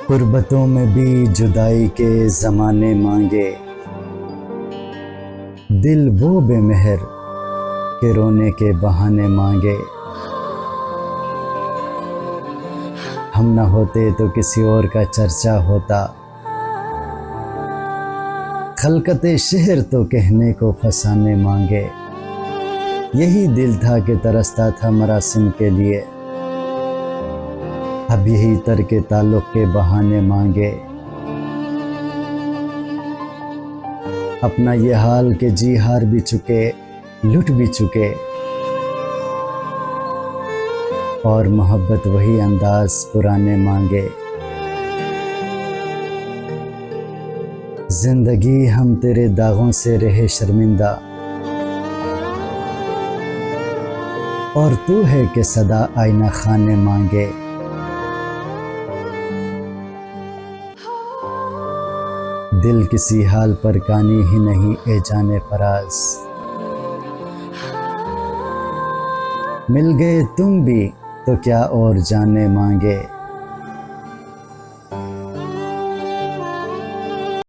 गुर्बतों में भी जुदाई के ज़माने मांगे, दिल वो बेमेहर के रोने के बहाने मांगे। हम न होते तो किसी और का चर्चा होता, खलकते शहर तो कहने को फसाने मांगे। यही दिल था कि तरसता था मरासिम के लिए, अब यही तरके ताल्लुक़ के बहाने मांगे। अपना ये हाल के जी हार भी चुके, लुट भी चुके, और मोहब्बत वही अंदाज पुराने मांगे। जिंदगी हम तेरे दागों से रहे शर्मिंदा, और तू है कि सदा आईना खाने मांगे। दिल किसी हाल पर कानी ही नहीं ए जाने फराज, मिल गए तुम भी तो क्या और जाने मांगे।